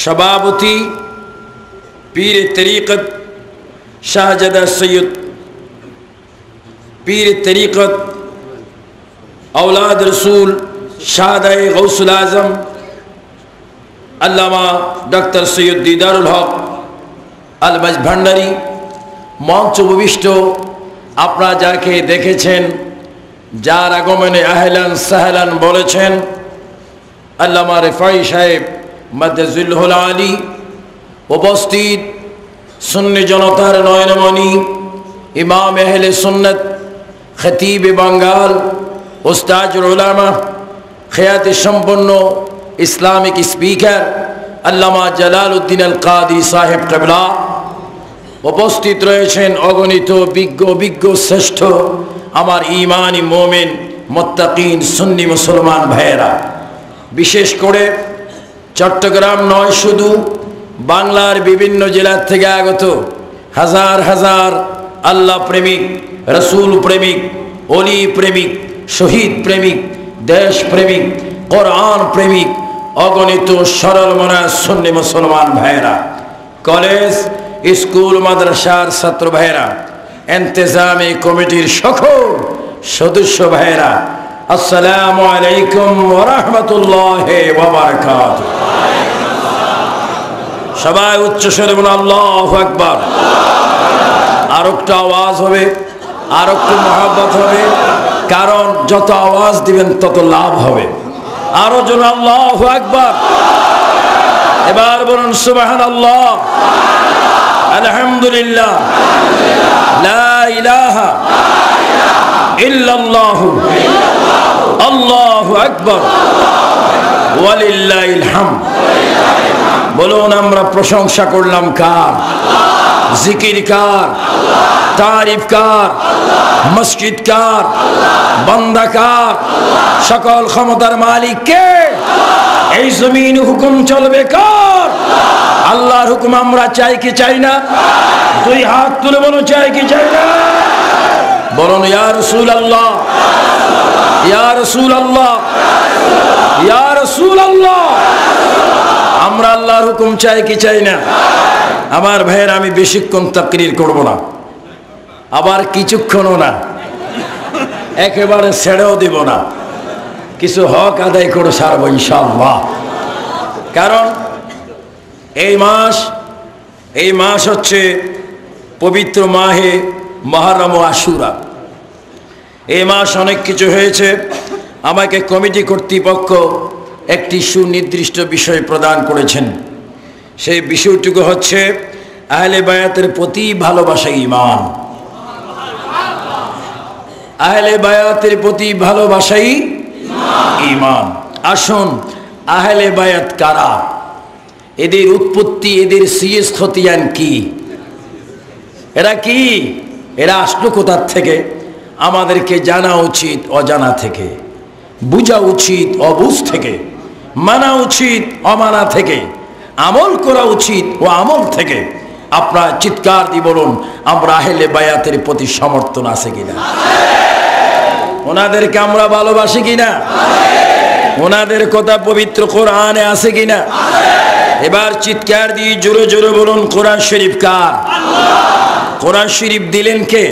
सभापति पीर तरीक़त शाहज़दा सैयद पीर तरीक़त औलाद रसूल शाहदाए गौसुल आज़म अल्लामा डॉक्टर सैयद दीदारुल हक আল ভান্ডারী মঞ্চ উপবিষ্ট আপনারা যাকে দেখেছেন, যার আগমনে আহলান সাহলান বলেছেন আল্লামা রিফাই সাহেব মাদ্দাজিল্লাহুল আলী, উপস্থিত সুন্নি জনতার নয়নমণি ইমাম আহলে সুন্নাত খতিব বাঙ্গাল উস্তাজুল উলামা খিয়াতি সম্পন্ন ইসলামিক স্পিকার আল্লামা জালালউদ্দিন আল কাদি সাহেব কিবলা, উপস্থিত রয়েছেন অগণিত বিজ্ঞ শ্রেষ্ঠ আমার ইমানি মোমেন মুত্তাকিন সুন্নি মুসলমান ভাইয়েরা, বিশেষ করে চট্টগ্রাম নয় শুধু বাংলার বিভিন্ন জেলা থেকে আগত হাজার হাজার আল্লাহ প্রেমিক, রসুল প্রেমিক, অলি প্রেমিক, শহীদ প্রেমিক, দেশ প্রেমিক, কোরআন প্রেমিক, অগণিত সরল মনা সুন্নি মুসলমান ভাইয়েরা, কলেজ স্কুল মাদ্রাসার ছাত্র ভাইয়েরা, ইন্তেজামি কমিটির সকল সদস্য ভাইয়েরা, আসসালামু আলাইকুম ওয়া রাহমাতুল্লাহি ওয়া বারাকাতুহু। সবাই উচ্চ স্বরে বলুন আল্লাহু আকবার। আর একটু আওয়াজ হবে, আর একটু মহব্বত হবে, কারণ যত আওয়াজ দিবেন তত লাভ হবে। আরো জন আল্লাহু আকবার। এবার বলুন সুবহানাল্লাহ, আলহামদুলিল্লাহ, লা ইলাহা ইল্লাল্লাহু আল্লাহু আকবার ওয়ালিল্লাহিল হামদ। বলুন আমরা প্রশংসা করলাম কার? জিকির কার? তারিফ কার? মসজিদ কার? বান্দা কার? সকল ক্ষমতার মালিক কে? এই জমিন হুকুম চলবে কার? আল্লাহর হুকুম আমরা চাই কি চাই না? দুই হাত তুলে বলো চাই কি চাই না? বলুন ইয়া রাসূলুল্লাহ, ইয়া রাসূলুল্লাহ, ইয়া রাসূলুল্লাহ। আমরা আল্লাহর হুকুম চাই কি চাই না? আমার ভাইয়ের, আমি বেশিক্ষণ তাকরীর করব না, আবার কিছুক্ষণও না, একেবারে ছেড়েও দিব না, কিছু হক আদায় করে ছাড়বো ইনশাআল্লাহ। কারণ এই মাস হচ্ছে পবিত্র মাহে মুহররম ও আশুরা। এই মাস অনেক কিছু হয়েছে। আমাকে কমিটি কর্তৃপক্ষ একটি সুনির্দিষ্ট বিষয় প্রদান করেছেন। সেই বিষয়টুকু হচ্ছে আহলে বায়াতের প্রতি ভালোবাসা ঈমান। আহলে বায়াতের প্রতি ভালোবাসাই ঈমান। আসুন, আহলে বায়াত কারা? এদের উৎপত্তি, এদের সিএস খতিয়ান কি? এরা কি? এরা আসলো কোথা থেকে? আমাদেরকে জানা উচিত অজানা থেকে, বুঝা উচিত অবুঝ থেকে, মানা উচিত অমানা থেকে, আমল করা উচিত ও আমল থেকে। আপনারা চিৎকার দিয়ে বলুন আমরা আহলে বায়াতের প্রতি সমর্থন আছে কিনা? ওনাদেরকে আমরা ভালোবাসি কিনা? ওনাদের কথা পবিত্র কোরআনে আছে কিনা? এবার চিৎকার দিয়ে জোরে জোরে বলুন কোরআন শরীফ কার? কোরআন শরীফ দিলেন কে?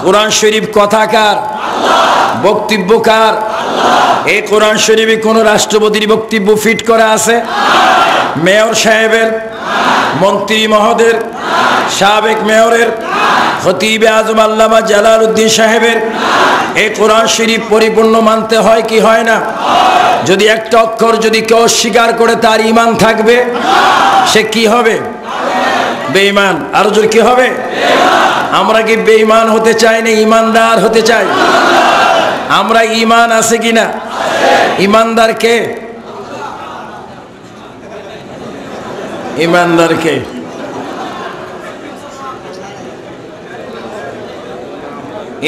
কোরআন শরীফ কথা কার? বক্তব্য কার? এই কোরআন শরীফে কোন রাষ্ট্রপতির বক্তব্য ফিট করা আছে? মেয়র সাহেবের, মন্ত্রী মহোদয়ের, সাবেক মেয়রের, খতিবে আজম আল্লামা জালালউদ্দিন সাহেবের এই কোরআন শরীফ পরিপূর্ণ মানতে হয় কি হয় না? যদি একটা অক্ষর যদি কেউ অস্বীকার করে তার ঈমান থাকবে, সে কি হবে? বেঈমান। আরো জোরে কি হবে? আমরা কি বেঈমান হতে চাই না ঈমানদার হতে চাই? আমরা ঈমান আছে কিনা? ঈমানদার কে? ঈমানদার কে?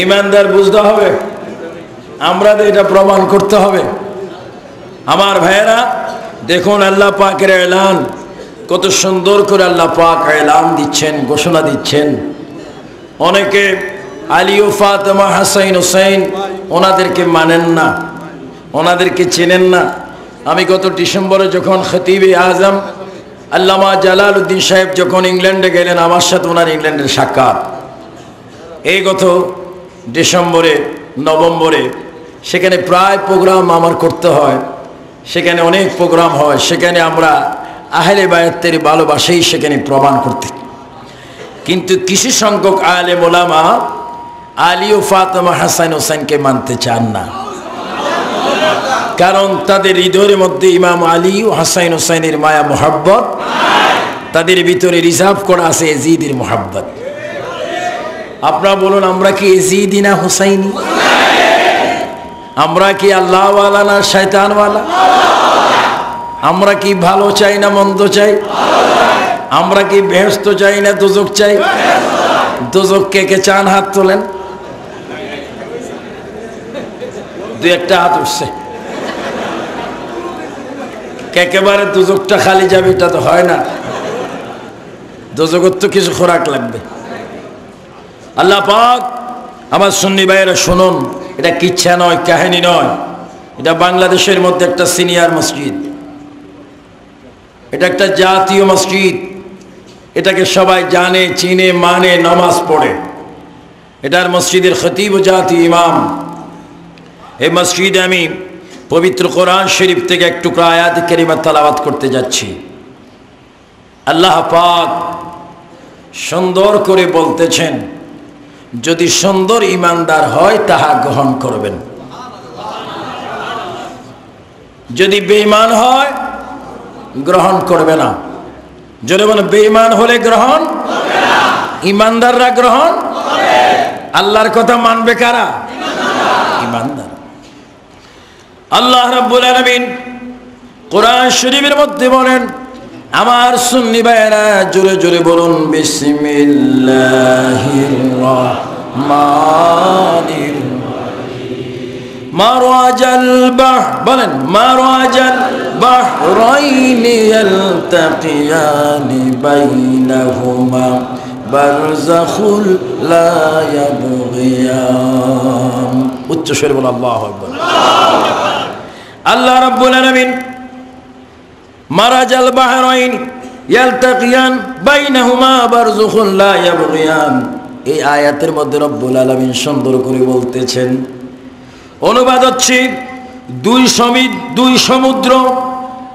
ঈমানদার বুঝতে হবে, আমরা এটা প্রমাণ করতে হবে। আমার ভাইয়েরা দেখুন, আল্লাহ পাকের এলান কত সুন্দর করে আল্লাহ পাক এলান দিচ্ছেন, ঘোষণা দিচ্ছেন। অনেকে আলী ও ফাতেমা, হাসান হুসাইন ওনাদেরকে মানেন না, ওনাদেরকে চেনেন না। আমি গত ডিসেম্বরে যখন খতিবে আজম আল্লামা জালালউদ্দিন সাহেব যখন ইংল্যান্ডে গেলেন, আমার সাথে ওনার ইংল্যান্ডের সাক্ষাৎ এই গত ডিসেম্বরে নভেম্বরে। সেখানে প্রায় প্রোগ্রাম আমার করতে হয়, সেখানে অনেক প্রোগ্রাম হয়, সেখানে আমরা আহলে বায়াতের ভালোবাসাই সেখানে প্রমাণ করতে। কিন্তু কিছু সংখ্যক আলেম ওলামা আলী ও ফাতেমা হাসান হোসেনকে মানতে চান না, কারণ তাদের হৃদয়ের মধ্যে ইমাম আলী ও হাসান হোসেনের মায়া মোহাব্বত, তাদের ভিতরে রিজার্ভ করা আছে এজিদের মোহাব্বত। আপনারা বলুন, আমরা কি এজিদি না হুসাইনি? আমরা কি আল্লাহওয়ালা না শয়তানওয়ালা? আমরা কি ভালো চাই না মন্দ চাই? আমরা কি বেহেশত চাই না দোজক চাই? দোজক কে কে চান? হাত তোলেন। দুই একটা হাত উঠছে। একেবারে দোজকটা খালি যাবে এটা তো হয় না, দোজকের তো কিছু খোরাক লাগবে। আল্লাহ পাক আমার সুন্নি ভাইয়েরা শুনুন, এটা কিচ্ছা নয়, কাহিনী নয়, এটা বাংলাদেশের মধ্যে একটা সিনিয়র মসজিদ, এটা একটা জাতীয় মসজিদ, এটাকে সবাই জানে, চিনে, মানে, নামাজ পড়ে। এটার মসজিদের খতিব ও জাতীয় ইমাম। এই মসজিদে আমি পবিত্র কোরআন শরীফ থেকে এক টুকরা আয়াত কারিমা তেলাওয়াত করতে যাচ্ছি। আল্লাহ পাক সুন্দর করে বলতেছেন, যদি সুন্দর ইমানদার হয় তাহা গ্রহণ করবেন, যদি বেঈমান হয় গ্রহণ করবে না। যদি বলে বেঈমান হলে গ্রহণ, ইমানদাররা গ্রহণ। আল্লাহর কথা মানবে কারা? ইমানদার। আল্লাহ রাব্বুল আলামিন কোরআন শরীফের মধ্যে বলেন, আমার সুন্নি ভাইয়েরা জোরে জোরে বলুন, বিসমিল্লাহির রাহমানির মারওয়াজাল বাহ, বলেন মারওয়াজাল বাহরাইনি ইয়ালতাকিয়ানি বাইনাহুমা বারযাখুল লা ইয়াবগিয়ান। উচ্চ স্বরে বল আল্লাহু আকবার। আল্লাহ রাব্বুল আলামিন মারাজাল বাহরাইন ইয়ালতাকিয়ান বাইনাহুমা বারযাখুল লা ইয়াবগিয়ান, এই আয়াতের মধ্যে রব্বুল আলামিন সুন্দর করে বলতেছেন, অনুবাদ হচ্ছে দুই সমুদ্র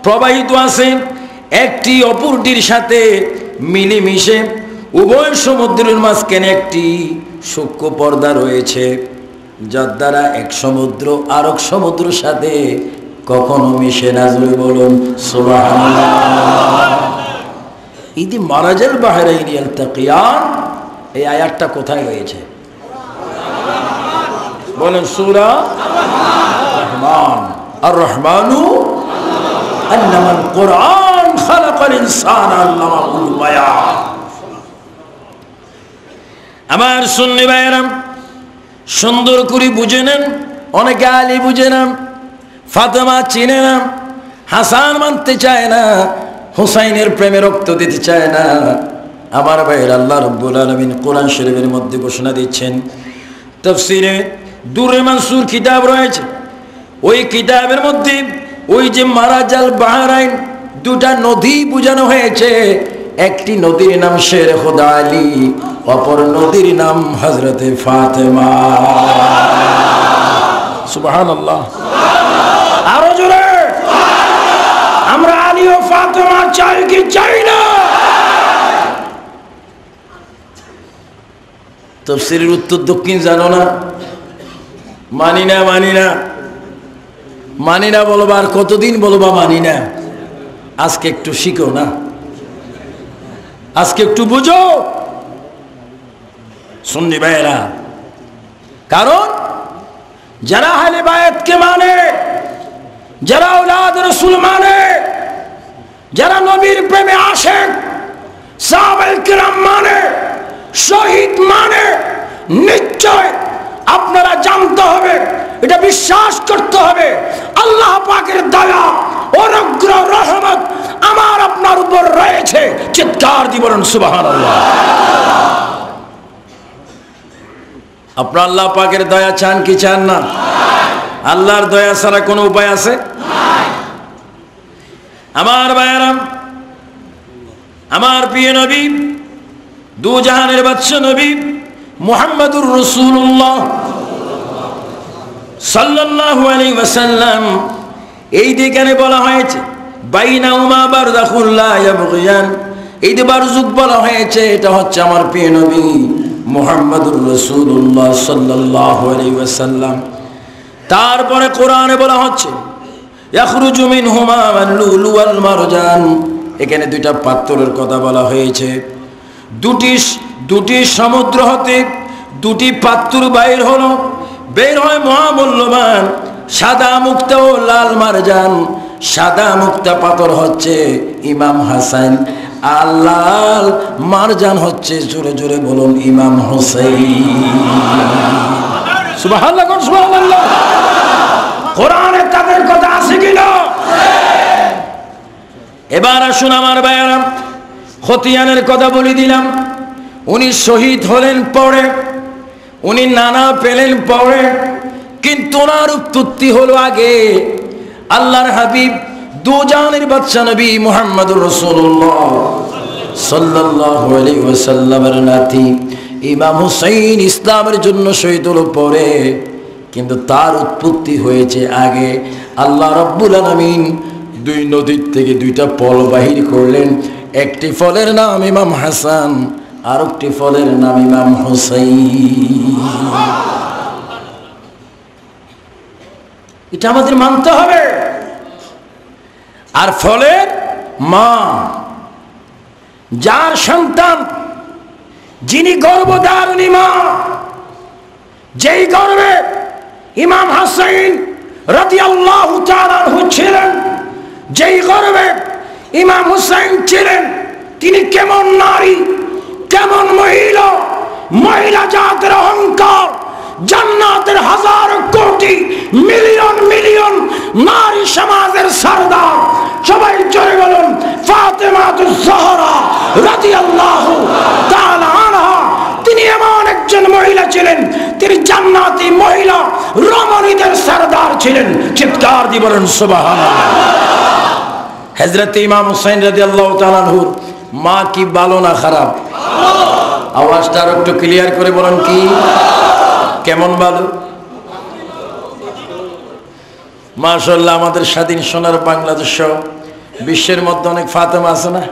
প্রবাহিত আছে, একটি অপরটির সাথে মিলেমিশে, উভয় সমুদ্রের মাঝখানে একটি সূক্ষ্ম পর্দা রয়েছে, যার দ্বারা এক সমুদ্র আরেক সমুদ্রের সাথে কখনো মিশে না। জোরে বলুন সুবহানাল্লাহ। ইদি মারাজাল বাহরাইন ইয়ালতাকিয়ান, এই আয়াতটা কোথায় হয়েছে? বলেন সূরা রহমান। আর রহমানু আল্লামাল কুরআন খালাকাল ইনসানা আল্লামাহুল বায়ান। আমার সুন্নি ভাইয়েরা সুন্দর করে বুঝে নেন। অনেকে আলী বুঝে না, ফাতেমা চিনে না, হাসান মানতে চায় না, হুসাইনের প্রেমে রক্ত দিতে চায় না। আমার ভাইয়ের আল্লাহ রাব্বুল আলামিন কোরআন শরীফের মধ্যে ঘোষণা দিচ্ছেন, তাফসীরে দুররে মানসুর কিতাব রয়েছে, ওই কিতাবের মধ্যে ওই যে মারাজাল বাহরাইন, দুটা নদী বোঝানো হয়েছে। একটি নদীর নাম শের খোদা আলী, অপর নদীর নাম হযরতে ফাতেমা। সুবহানাল্লাহ। আরো জোরে, আমরা আলী ও ফাতেমা চাই কি চাই না? তাফসীরের উত্তর দক্ষিণ জানো না? মানি না, মানি না, মানি না বলবা, আর কতদিন বলবা মানি না? আজকে একটু শিখো না, আজকে একটু বুঝো সুন্নি ভাইয়েরা। কারণ যারা আহলে বায়াতকে মানে, যারা আওলাদ রাসূল মানে, যারা নবীর প্রেমে আশেক, সাহাবায়ে কিরাম মানে, শহীদ মানে, নিশ্চয় আপনারা জানতে হবে, এটা বিশ্বাস করতে হবে, আল্লাহ পাকের দয়া, অনুগ্রহ, রহমত আমার আপনার উপর রয়েছে। চিৎকার দিয়ে বলুন সুবহানাল্লাহ। আপনারা আল্লাহ পাকের দয়া চান কি চান না? আল্লাহর দয়া ছাড়া কোনো উপায় আছে? আমার ভাইয়েরা, আমার প্রিয় নবী, দু জাহানের বাদশা নবী মুহাম্মদুর রাসূলুল্লাহ সাল্লাল্লাহু আলাইহি ওয়াসাল্লাম, এই যেখানে বলা হয়েছে বাইনাহুমা বারযাখুন লা ইয়াবগিয়ান, এই যে বারযুক বলা হয়েছে, এটা হচ্ছে আমার প্রিয় নবী মুহাম্মদুর রাসূলুল্লাহ সাল্লাল্লাহু আলাইহি ওয়াসাল্লাম। তারপরে কোরআনে বলা হচ্ছে ইয়াখরুজু মিনহুমা আল-লুলু ওয়াল মারজান, এখানে দুইটা পাথরের কথা বলা হয়েছে। দুটি সমুদ্র হতে দুটি পাত্র বাইর হলো, বের হয় মহামূল্যবান সাদা মুক্তা ও লাল মারজান। সাদা মুক্তা পাথর হচ্ছে ইমাম হাসান, আর লাল মারজান হচ্ছে, জোরে জোরে বলুন, ইমাম হুসাইন। সুবহানাল্লাহ, সুবহানাল্লাহ। কোরআনে তাদের কথা আছে কিনা? এবার আসুন আমার ভাইয়েরা, খতিয়ানের কথা বলে দিলাম। উনি শহীদ হলেন পরে, উনি নানা পেলেন পরে, কিন্তু ওনার উৎপত্তি হলো আগে। আল্লাহর হাবিব দু জাহানের বাদশা নবী মুহাম্মদুর রাসূলুল্লাহ সাল্লাল্লাহু আলাইহি ওয়াসাল্লামের নাতি ইমাম হুসাইন ইসলামের জন্য শহীদ হলো পরে, কিন্তু তার উৎপত্তি হয়েছে আগে। আল্লাহ রাব্বুল আলামিন দুই নদীর থেকে দুইটা ফল বাহির করলেন, একটি ফলের নাম ইমাম হাসান, আর একটি ফলের নাম ইমাম হুসাইন। এটা আমাদের মানতে হবে। আর ফলের মা, যার সন্তান, যিনি গর্ভধারিণী মা, যেই গর্ভে ইমাম হুসাইন রাদিয়াল্লাহু তাআলা আনহু ছিলেন, যেই গর্ভে ইমাম হুসাইন ছিলেন, তিনি কেমন নারী, কেমন মহিলা, মহিলা জাতের অহংকার, জান্নাতের হাজার কোটি মিলিয়ন মিলিয়ন নারী সমাজের সরদার, সবাই জোরে বলুন ফাতেমাতুজ জাহরা রাদিয়াল্লাহু তাআলা আনহা। তিনি এমন একজন মহিলা ছিলেন, তিনি জান্নাতি মহিলা রমণীদের সরদার ছিলেন। চিৎকার দিয়ে বলেন সুবহানাল্লাহ। হযরত ইমাম হুসাইন রাদিয়াল্লাহু তাআলা আনহুর মা কি ভালো না খারাপ? আওয়াজটা আর একটু ক্লিয়ার করে বলেন, কি কেমন ভালো? মাশাআল্লাহ, আমাদের স্বাধীন সোনার বাংলাদেশ বিশ্বের মধ্যে অনেক ফাতেমা আছে না?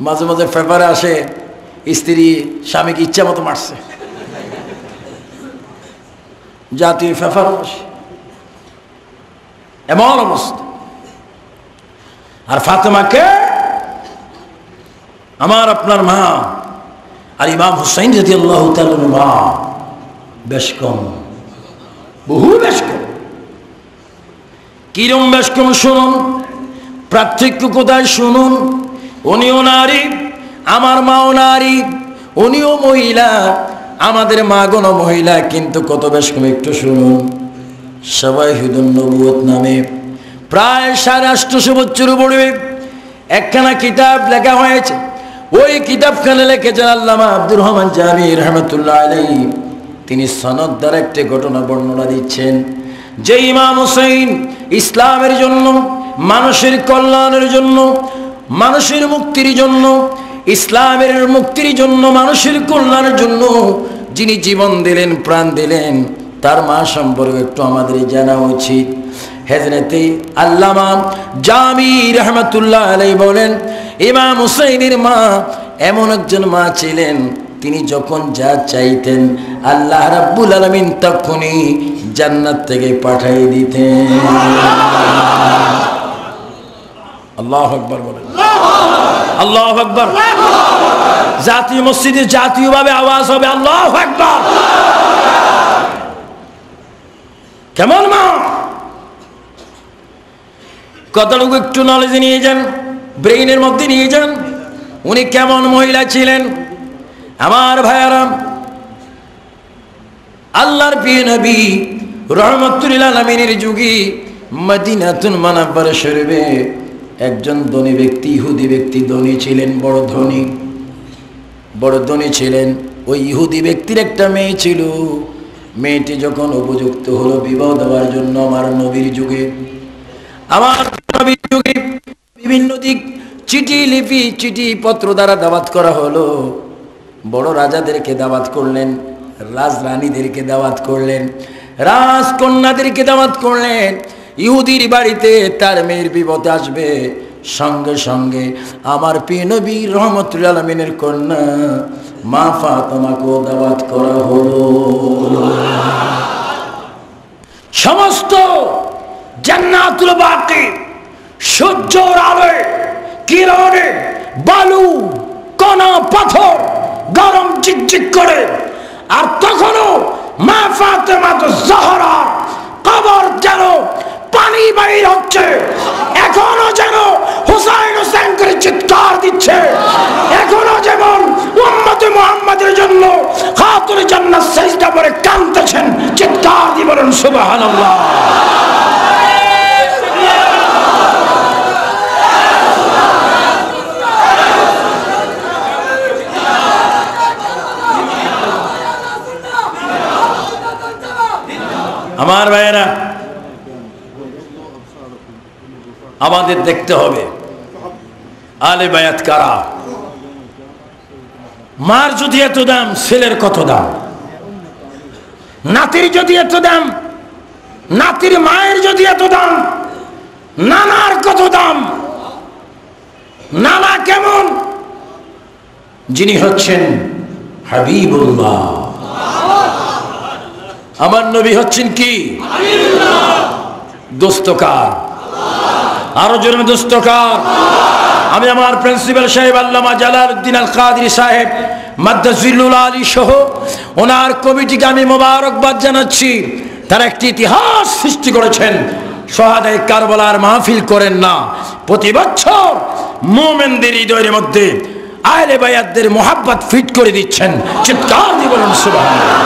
মাঝে মাঝে পেপারে আসে স্ত্রী স্বামীকে ইচ্ছা মতো মারছে, জাতীয় পেপার আসে, এমন অবস্থা। আর ফাতেমাকে আমার আপনার মা, আর ইমাম হুসাইন রাদিয়াল্লাহু তাআলা মা বেশ কম, বহু বেশ কম। কিরম বেশ কম শুনুন, পার্থক্য কোথায় শুনুন। উনিও নারী, আমার মাও নারী, উনিও মহিলা, আমাদের মা গণ মহিলা, কিন্তু কত বেশ কম একটু শুনুন। শাওয়াহিদুন নবুয়ত নামে প্রায় 850 বছর পূর্বে একখানা কিতাব লেখা হয়েছে। ওই কিতাবখানে লিখেছেন আল্লামা আব্দুর রহমান জামি রাহমাতুল্লাহ আলাইহি। তিনি সনদ দ্বারা একটি ঘটনা বর্ণনা দিচ্ছেন যে ইমাম হুসাইন ইসলামের জন্য, মানুষের কল্যাণের জন্য, মানুষের মুক্তির জন্য, ইসলামের মুক্তির জন্য, মানুষের কল্যাণের জন্য যিনি জীবন দিলেন, প্রাণ দিলেন, তার মা সম্পর্কে একটু আমাদের জানা উচিত। হযরতে আল্লামা জামি রাহমাতুল্লাহ আলাইহি বলেন, ইমাম হুসাইনের মা এমন একজন মা ছিলেন, তিনি যখন যা চাইতেন আল্লাহ রাব্বুল আলামিন তখনই জান্নাত থেকে পাঠিয়ে দিতেন। আল্লাহু আকবার বলেন, আল্লাহু আকবার। জাতীয় মসজিদে জাতীয়ভাবে আওয়াজ হবে আল্লাহু আকবার। কেমন মা? কতটুকু একটু নলেজে নিয়ে যান, ব্রেইনের মধ্যে নিয়ে যান, উনি কেমন মহিলা ছিলেন। আমার ভাইয়ারা, আল্লাহর প্রিয় নবী রাহমাতুল লিল আলামিনের যুগে মদিনাতুল মুনাওয়ারা শরীফে একজন ধনী ব্যক্তি, ইহুদি ব্যক্তি ধনী ছিলেন, বড় ধনী, বড় ধনী ছিলেন। ওই ইহুদি ব্যক্তির একটা মেয়ে ছিল। মেয়েটি যখন উপযুক্ত হলো বিবাহ দেওয়ার জন্য, আমার নবীর যুগে, আমার নবীর যুগে বিভিন্ন দিক চিঠি লিপি চিঠি পত্র দ্বারা দাওয়াত করা হলো। বড় রাজাদেরকে দাওয়াত করলেন, রাজরানীদেরকে দাওয়াত করলেন, রাজকন্যাদেরকে দাওয়াত করলেন। ইহুদির বাড়িতে তার মেয়ের বিপদে আসবে, সঙ্গে সঙ্গে আমার প্রিয় নবী রহমতুল আলমিনের কন্যা মা ফাতেমাকেও দাওয়াত করা হলো। সমস্ত জান্নাতুল বাকি সূর্যের আলোয় কিরণে বালু কণা পাথর গরম চিকচিক করে, আর তখনও মা ফাতেমা জাহরা কবর যেন পানি বাইর হচ্ছে, এখনো যেন হুসাইন হুসাইন করে চিৎকার দিচ্ছে, এখনো যেমন উম্মতে মুহাম্মাদের জন্য খাতুনে জান্নাত সিজদা করে কাঁদতেছেন। চিৎকার দিয়ে বলেন সুবহানাল্লাহ। আমার ভাইয়েরা, আমাদের দেখতে হবে আলে বায়াত কারা। মার যদি এত দাম, ছেলের কত দাম? নাতির যদি এত দাম, নাতির মায়ের যদি এত দাম, নানার কত দাম? নানা কেমন? যিনি হচ্ছেন হাবিবুল্লাহ, আমার নবী হচ্ছেন কি? দোস্তকার, আরো জোরে দোস্তকার। আমি আমার প্রিন্সিপাল সাহেব আল্লামা জালালউদ্দিন আল কাদরি সাহেব মাদ্দাজিলুল আলী সহ ওনার কমিটিকে আমি মোবারকবাদ জানাচ্ছি। তারা একটি ইতিহাস সৃষ্টি করেছেন। শহাদায়ে কারবালার মাহফিল করেন না, প্রতি বছর মুমিনদের হৃদয়ের মধ্যে আহলে বায়াতদের মোহাব্বত ফিট করে দিচ্ছেন। চিৎকার দিয়ে বলুন সুবহানাল্লাহ।